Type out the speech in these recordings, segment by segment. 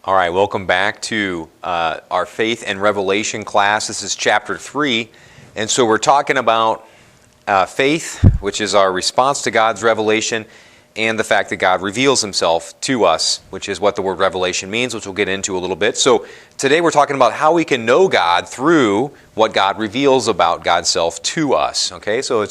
All right, welcome back to our Faith and Revelation class. This is chapter 3, and so we're talking about faith, which is our response to God's revelation, and the fact that God reveals himself to us, which is what the word revelation means, which we'll get into a little bit. So today we're talking about how we can know God through what God reveals about God's self to us. Okay, so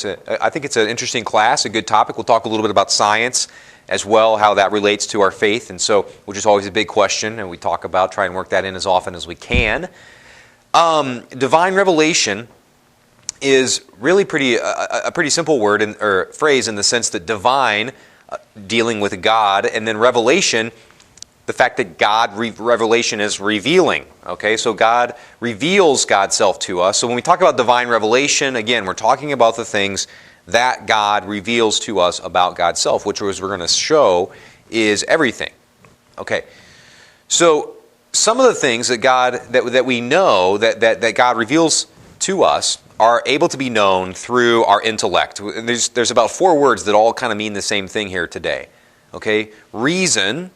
I think it's an interesting class, a good topic. We'll talk a little bit about science as well, how that relates to our faith, and so, which is always a big question, and we talk about, try and work that in as often as we can. Divine revelation is really a pretty simple word or phrase in the sense that divine, dealing with God, and then revelation, the fact that revelation is revealing. Okay, so God reveals God's self to us. So when we talk about divine revelation, again, we're talking about the things that God reveals to us about God's self, which as we're going to show is everything. Okay, so some of the things that God that we know that God reveals to us are able to be known through our intellect. And there's about 4 words that all kind of mean the same thing here today. Okay, reason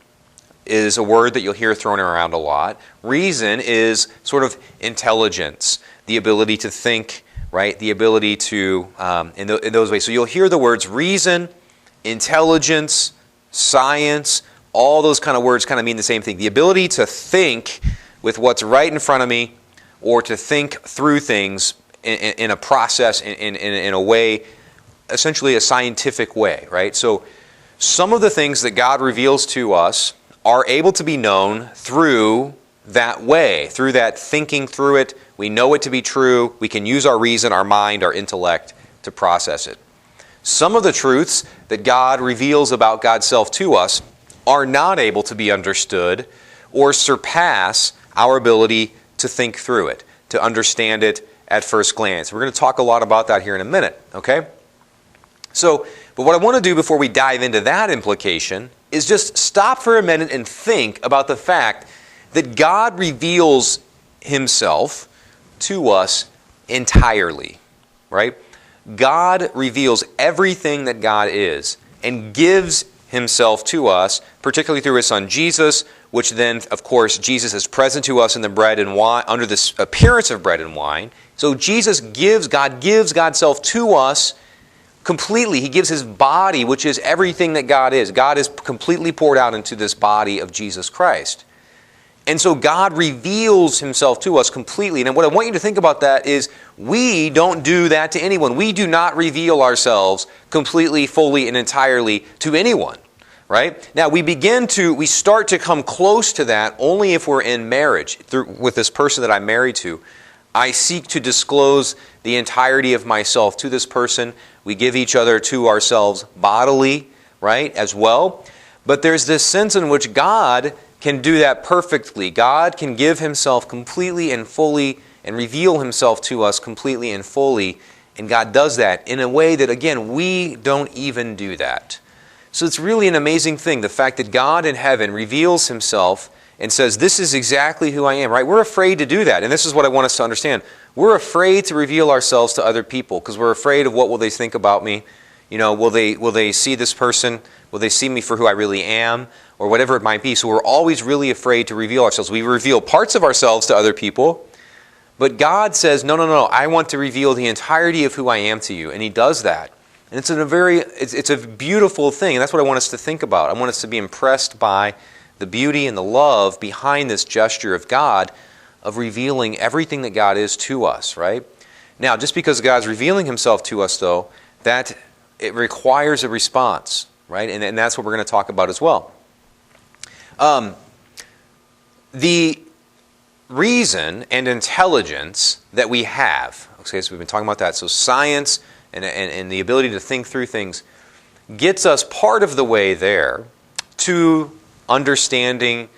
is a word that you'll hear thrown around a lot. Reason is sort of intelligence, the ability to think, right? The ability to, in those ways. So you'll hear the words reason, intelligence, science, all those kind of words kind of mean the same thing. The ability to think with what's right in front of me, or to think through things in a process, in a way, essentially a scientific way, right? So some of the things that God reveals to us are able to be known through that way, through that thinking through it. We know it to be true. We can use our reason, our mind, our intellect to process it. Some of the truths that God reveals about God's self to us are not able to be understood or surpass our ability to think through it, to understand it at first glance. We're going to talk a lot about that here in a minute, okay? So, but what I want to do before we dive into that implication is just stop for a minute and think about the fact that God reveals himself to us entirely, right? God reveals everything that God is and gives himself to us, particularly through his son Jesus, which then, of course, Jesus is present to us in the bread and wine, under this appearance of bread and wine. So God gives God's self to us completely. He gives his body, which is everything that God is. God is completely poured out into this body of Jesus Christ. And so God reveals himself to us completely. And what I want you to think about that is we don't do that to anyone. We do not reveal ourselves completely, fully, and entirely to anyone. Right? Now, we start to come close to that only if we're in marriage. With this person that I'm married to, I seek to disclose the entirety of myself to this person. We give each other to ourselves bodily, right, as well. But there's this sense in which God can do that perfectly. God can give himself completely and fully and reveal himself to us completely and fully. And God does that in a way that, again, we don't even do that. So it's really an amazing thing, the fact that God in heaven reveals himself and says, this is exactly who I am, right? We're afraid to do that. And this is what I want us to understand. We're afraid to reveal ourselves to other people because we're afraid of what will they think about me. You know, will they see this person? Will they see me for who I really am? Or whatever it might be. So we're always really afraid to reveal ourselves. We reveal parts of ourselves to other people. But God says, no, I want to reveal the entirety of who I am to you. And he does that. And it's a beautiful thing. And that's what I want us to think about. I want us to be impressed by the beauty and the love behind this gesture of God of revealing everything that God is to us, right? Now, just because God's revealing himself to us, though, that it requires a response, right? And that's what we're going to talk about as well. The reason and intelligence that we have, okay, so we've been talking about that. So science and the ability to think through things gets us part of the way there to understanding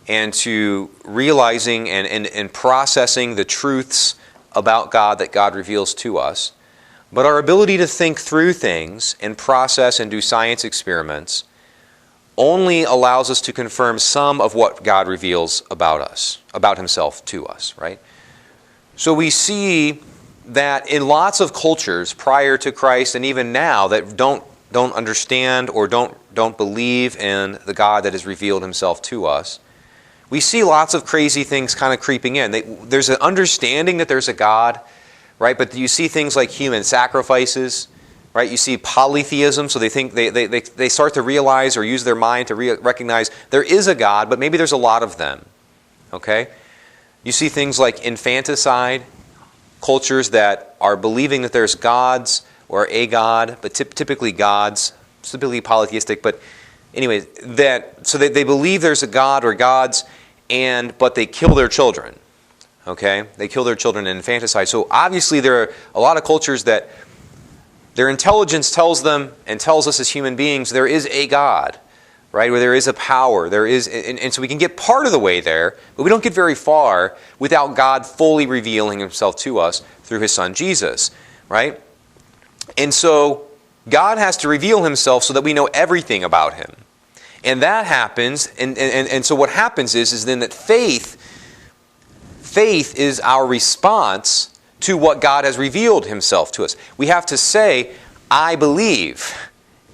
and to realizing and processing the truths about God that God reveals to us. But our ability to think through things and process and do science experiments only allows us to confirm some of what God reveals about us, about himself to us, right? So we see that in lots of cultures prior to Christ and even now that don't understand or don't believe in the God that has revealed himself to us, we see lots of crazy things kind of creeping in. There's an understanding that there's a God, right? But you see things like human sacrifices, right? You see polytheism, so they think they start to realize or use their mind to recognize there is a God, but maybe there's a lot of them, okay? You see things like infanticide, cultures that are believing that there's gods or a God, but typically gods, typically polytheistic, but anyway, so they believe there's a God or gods, but they kill their children, okay? They kill their children in infanticide. So obviously there are a lot of cultures that their intelligence tells them and tells us as human beings there is a God, right? Where there is a power, and so we can get part of the way there, but we don't get very far without God fully revealing Himself to us through His Son Jesus, right? And so God has to reveal Himself so that we know everything about Him. And that happens, and so what happens is then that faith is our response to what God has revealed Himself to us. We have to say, I believe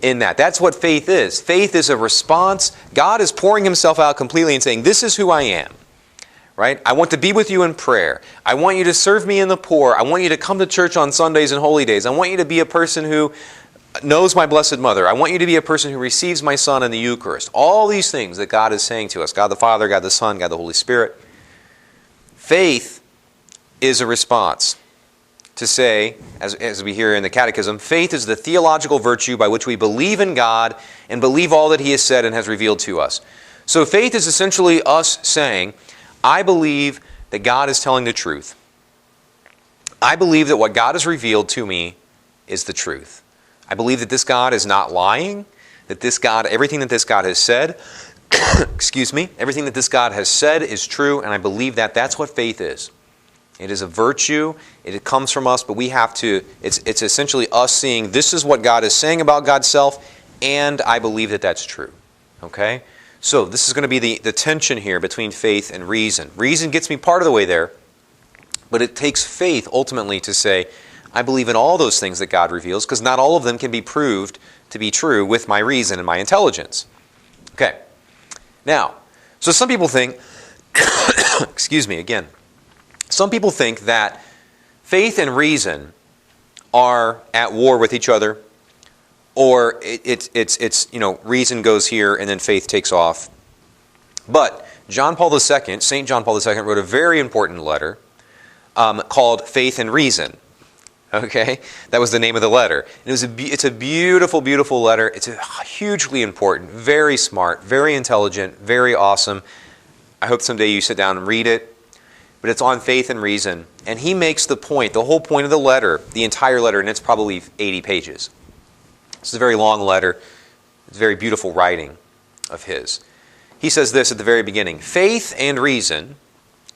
in that. That's what faith is. Faith is a response. God is pouring Himself out completely and saying, this is who I am. Right? I want to be with you in prayer. I want you to serve me in the poor. I want you to come to church on Sundays and holy days. I want you to be a person who knows my Blessed Mother. I want you to be a person who receives my Son in the Eucharist. All these things that God is saying to us. God the Father, God the Son, God the Holy Spirit. Faith is a response to say, as we hear in the Catechism, faith is the theological virtue by which we believe in God and believe all that He has said and has revealed to us. So faith is essentially us saying, I believe that God is telling the truth. I believe that what God has revealed to me is the truth. I believe that this God is not lying, that this God, everything that this God has said, everything that this God has said is true, and I believe that. That's what faith is. It is a virtue. It comes from us, but we have to, it's essentially us seeing this is what God is saying about God's self, and I believe that that's true. Okay? So this is going to be the tension here between faith and reason. Reason gets me part of the way there, but it takes faith ultimately to say, I believe in all those things that God reveals, because not all of them can be proved to be true with my reason and my intelligence. Okay. Now, so some people think, some people think that faith and reason are at war with each other, or reason goes here and then faith takes off. But John Paul II, St. John Paul II, wrote a very important letter called Faith and Reason. Okay, that was the name of the letter. And it's a beautiful, beautiful letter. It's hugely important, very smart, very intelligent, very awesome. I hope someday you sit down and read it. But it's on faith and reason. And he makes the point, the whole point of the letter, the entire letter, and it's probably 80 pages. It's a very long letter. It's very beautiful writing of his. He says this at the very beginning, faith and reason,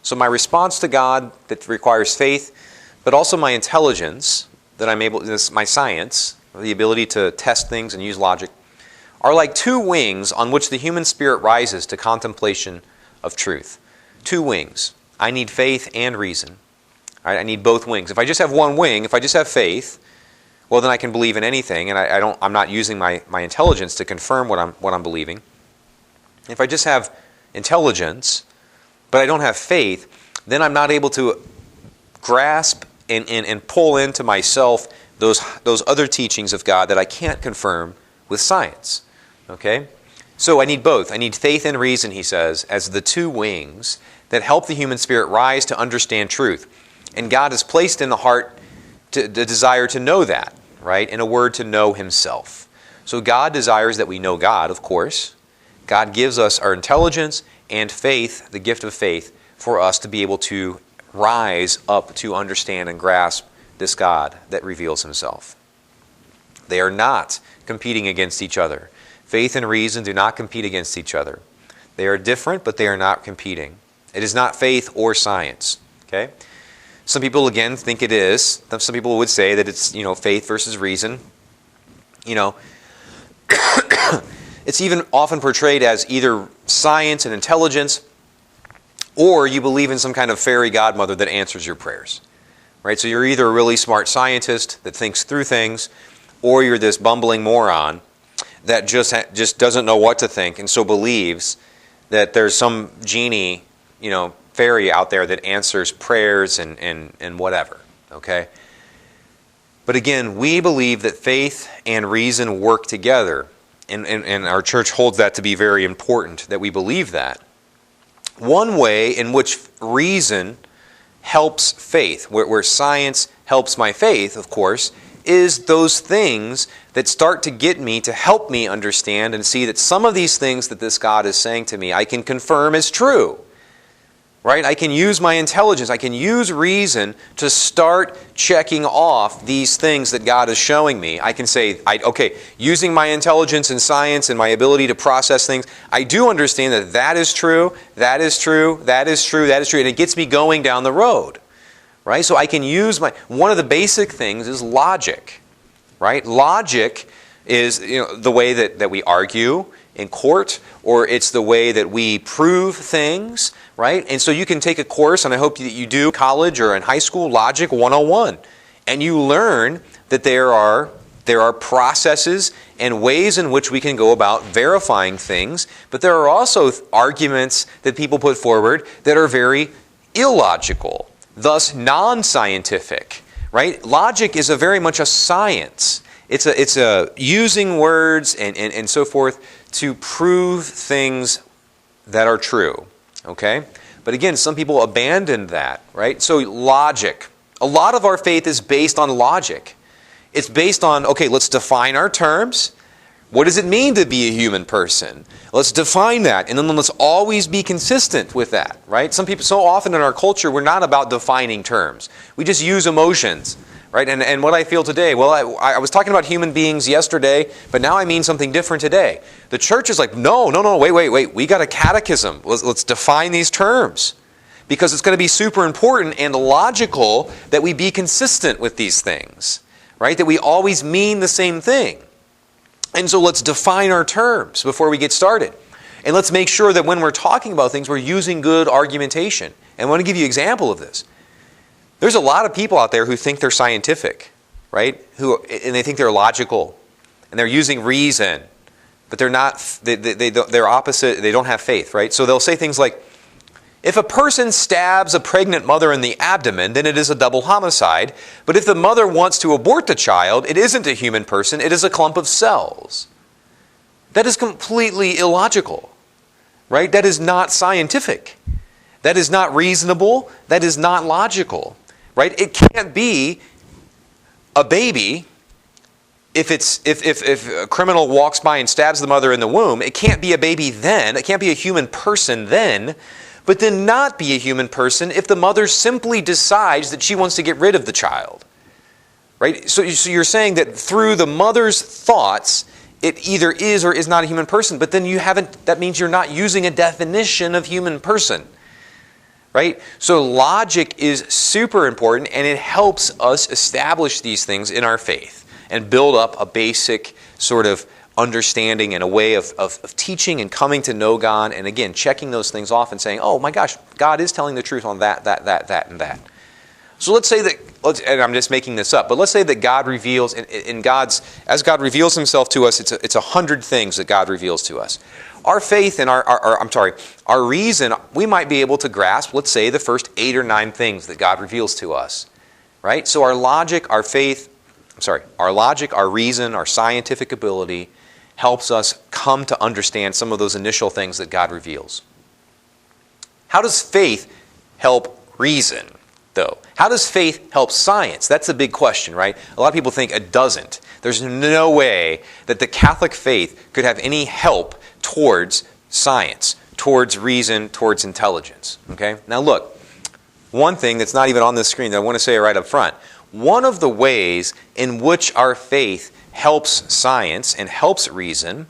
so my response to God that requires faith, but also my intelligence, that I'm able, my science, the ability to test things and use logic, are like two wings on which the human spirit rises to contemplation of truth. Two wings. I need faith and reason. All right, I need both wings. If I just have one wing, if I just have faith, well then I can believe in anything, and I'm not using my intelligence to confirm what I'm believing. If I just have intelligence, but I don't have faith, then I'm not able to grasp and pull into myself those other teachings of God that I can't confirm with science. Okay? So I need both. I need faith and reason, he says, as the two wings that help the human spirit rise to understand truth. And God has placed in the heart the desire to know that, right? In a word, to know Himself. So God desires that we know God, of course. God gives us our intelligence and faith, the gift of faith, for us to be able to rise up to understand and grasp this God that reveals Himself. They are not competing against each other. Faith and reason do not compete against each other. They are different, but they are not competing. It is not faith or science. Okay? Some people, again, think it is. Some people would say that it's, faith versus reason. It's even often portrayed as either science and intelligence, or you believe in some kind of fairy godmother that answers your prayers. Right? So you're either a really smart scientist that thinks through things, or you're this bumbling moron that just doesn't know what to think and so believes that there's some genie, fairy out there that answers prayers and whatever, okay? But again, we believe that faith and reason work together, and our church holds that to be very important, that we believe that. One way in which reason helps faith, where science helps my faith, of course, is those things that start to get me to help me understand and see that some of these things that this God is saying to me, I can confirm as true. Right? I can use my intelligence, I can use reason to start checking off these things that God is showing me. I can say, okay, using my intelligence and science and my ability to process things, I do understand that that is true, that is true, that is true, that is true, and it gets me going down the road. Right? So I can use one of the basic things is logic. Right? Logic is the way that we argue in court, or it's the way that we prove things, right? And so you can take a course, and I hope that you do, college or in high school, Logic 101, and you learn that there are processes and ways in which we can go about verifying things, but there are also arguments that people put forward that are very illogical, thus non-scientific, right? Logic is very much a science. It's a using words and so forth to prove things that are true, okay? But again, some people abandon that, right? So logic. A lot of our faith is based on logic. It's based on, okay, let's define our terms. What does it mean to be a human person? Let's define that, and then let's always be consistent with that, right? Some people, so often in our culture, we're not about defining terms. We just use emotions. Right? And what I feel today, well, I was talking about human beings yesterday, but now I mean something different today. The church is like, no, wait. We got a catechism. Let's define these terms. Because it's going to be super important and logical that we be consistent with these things. Right? That we always mean the same thing. And so let's define our terms before we get started. And let's make sure that when we're talking about things, we're using good argumentation. And I want to give you an example of this. There's a lot of people out there who think they're scientific, right? And they think they're logical, and they're using reason, but they're not. They're opposite. They don't have faith, right? So they'll say things like, "If a person stabs a pregnant mother in the abdomen, then it is a double homicide. But if the mother wants to abort the child, it isn't a human person. It is a clump of cells." That is completely illogical, right? That is not scientific. That is not reasonable. That is not logical. Right? It can't be a baby if a criminal walks by and stabs the mother in the womb. It can't be a baby then. It can't be a human person then. But then not be a human person if the mother simply decides that she wants to get rid of the child. Right? So you're saying that through the mother's thoughts, it either is or is not a human person. But then that means you're not using a definition of human person. Right? So logic is super important, and it helps us establish these things in our faith and build up a basic sort of understanding and a way of teaching and coming to know God, and again, checking those things off and saying, oh my gosh, God is telling the truth on that, and that. So let's say that, and I'm just making this up, but let's say that God reveals, as God reveals Himself to us, it's 100 things that God reveals to us. Our faith and our reason, we might be able to grasp, let's say, the first 8 or 9 things that God reveals to us. Right? So our logic, our reason, our scientific ability helps us come to understand some of those initial things that God reveals. How does faith help reason, though? How does faith help science? That's the big question, right? A lot of people think it doesn't. There's no way that the Catholic faith could have any help towards science, towards reason, towards intelligence. Okay? Now look, one thing that's not even on this screen that I want to say right up front. One of the ways in which our faith helps science and helps reason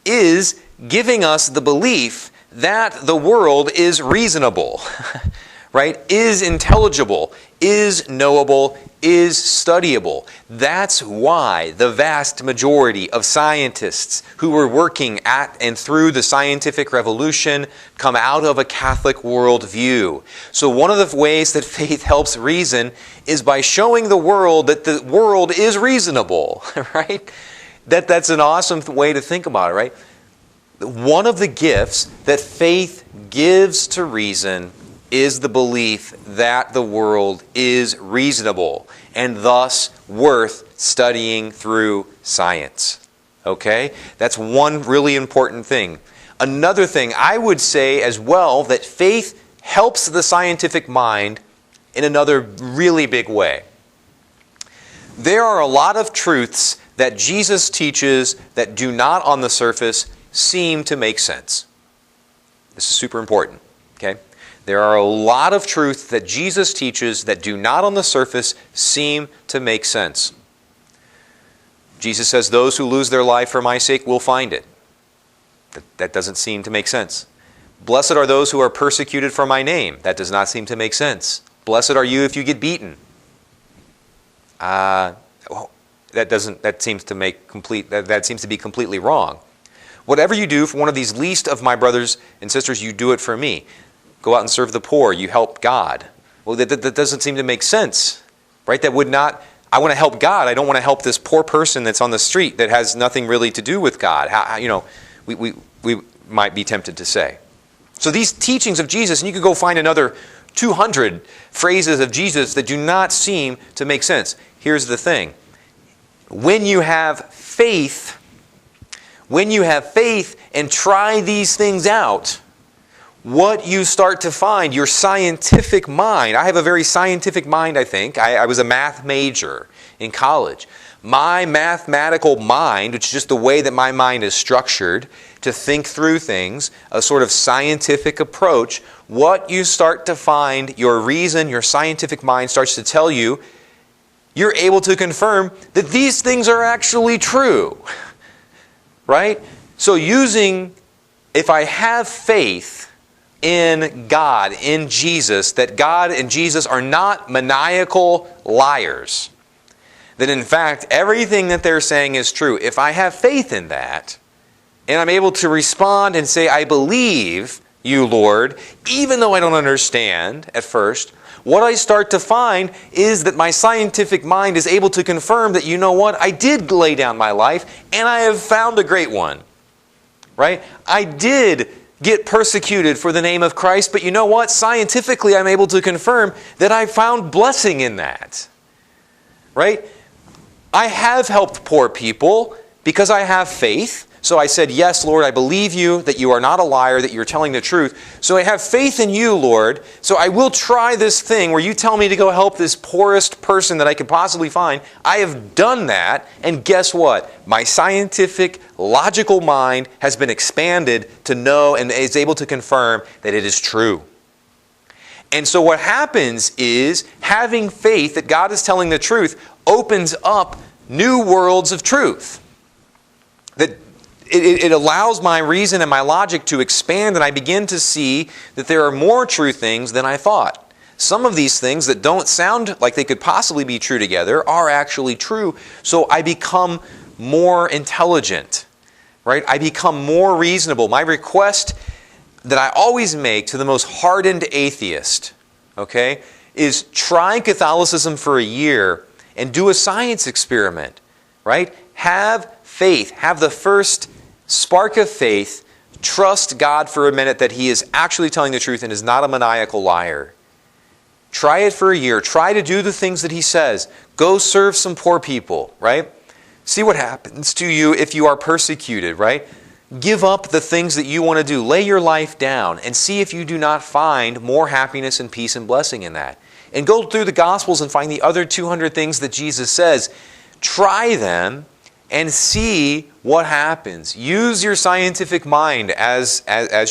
is giving us the belief that the world is reasonable, right? Is intelligible, is knowable, is studyable. That's why the vast majority of scientists who were working at and through the scientific revolution come out of a Catholic worldview. So one of the ways that faith helps reason is by showing the world that the world is reasonable, right? That's an awesome way to think about it, right? one of the gifts that faith gives to reason is the belief that the world is reasonable and thus worth studying through science. Okay? That's one really important thing. Another thing, I would say as well that faith helps the scientific mind in another really big way. There are a lot of truths that Jesus teaches that do not on the surface seem to make sense. This is super important. Okay? There are a lot of truths that Jesus teaches that do not on the surface seem to make sense. Jesus says, those who lose their life for my sake will find it. That doesn't seem to make sense. Blessed are those who are persecuted for my name. That does not seem to make sense. Blessed are you if you get beaten. That seems to be completely wrong. Whatever you do for one of these least of my brothers and sisters, you do it for me. Go out and serve the poor. You help God. Well, that doesn't seem to make sense, right? That would not. I want to help God. I don't want to help this poor person that's on the street that has nothing really to do with God. We might be tempted to say. So these teachings of Jesus, and you could go find another 200 phrases of Jesus that do not seem to make sense. Here's the thing. When you have faith and try these things out, what you start to find, your scientific mind, I have a very scientific mind, I think. I was a math major in college. My mathematical mind, which is just the way that my mind is structured to think through things, a sort of scientific approach, what you start to find, your reason, your scientific mind starts to tell you, you're able to confirm that these things are actually true. Right? So if I have faith in God, in Jesus, that God and Jesus are not maniacal liars, that in fact everything that they're saying is true. If I have faith in that, and I'm able to respond and say, I believe you, Lord, even though I don't understand at first, what I start to find is that my scientific mind is able to confirm that, you know what, I did lay down my life, and I have found a great one. Right? I did get persecuted for the name of Christ, but you know what? Scientifically, I'm able to confirm that I found blessing in that. Right? I have helped poor people because I have faith. So I said, yes, Lord, I believe you, that you are not a liar, that you're telling the truth. So I have faith in you, Lord. So I will try this thing where you tell me to go help this poorest person that I could possibly find. I have done that, and guess what? My scientific, logical mind has been expanded to know and is able to confirm that it is true. And so what happens is, having faith that God is telling the truth opens up new worlds of truth. That it allows my reason and my logic to expand, and I begin to see that there are more true things than I thought. Some of these things that don't sound like they could possibly be true together are actually true. So I become more intelligent, right? I become more reasonable. My request that I always make to the most hardened atheist, okay, is try Catholicism for a year and do a science experiment, right? Have faith. Have the first spark of faith. Trust God for a minute that He is actually telling the truth and is not a maniacal liar. Try it for a year. Try to do the things that He says. Go serve some poor people, right? See what happens to you if you are persecuted, right? Give up the things that you want to do. Lay your life down and see if you do not find more happiness and peace and blessing in that. And go through the Gospels and find the other 200 things that Jesus says. Try them and see what happens. Use your scientific mind as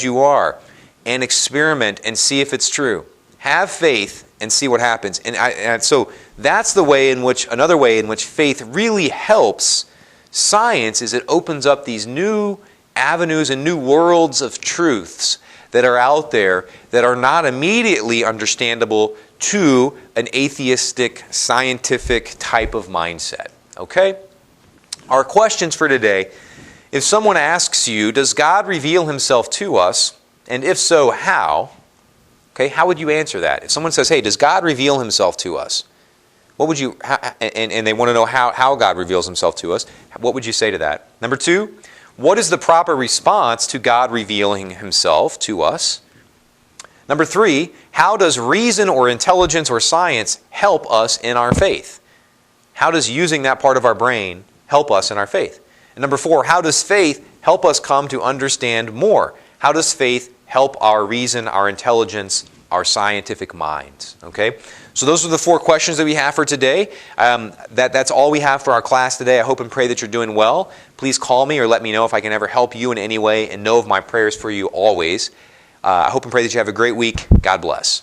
you are, and experiment and see if it's true. Have faith and see what happens. And so that's the way in which, another way in which faith really helps science, is it opens up these new avenues and new worlds of truths that are out there that are not immediately understandable to an atheistic, scientific type of mindset. Okay? Our questions for today: if someone asks you, does God reveal Himself to us? And if so, how? Okay, how would you answer that? If someone says, hey, does God reveal Himself to us? What would you, and they want to know how God reveals Himself to us, what would you say to that? Number two, what is the proper response to God revealing himself to us? Number 3, how does reason or intelligence or science help us in our faith? How does using that part of our brain help us in our faith? And number 4, how does faith help us come to understand more? How does faith help our reason, our intelligence, our scientific minds? Okay? So those are the 4 questions that we have for today. That's all we have for our class today. I hope and pray that you're doing well. Please call me or let me know if I can ever help you in any way, and know of my prayers for you always. I hope and pray that you have a great week. God bless.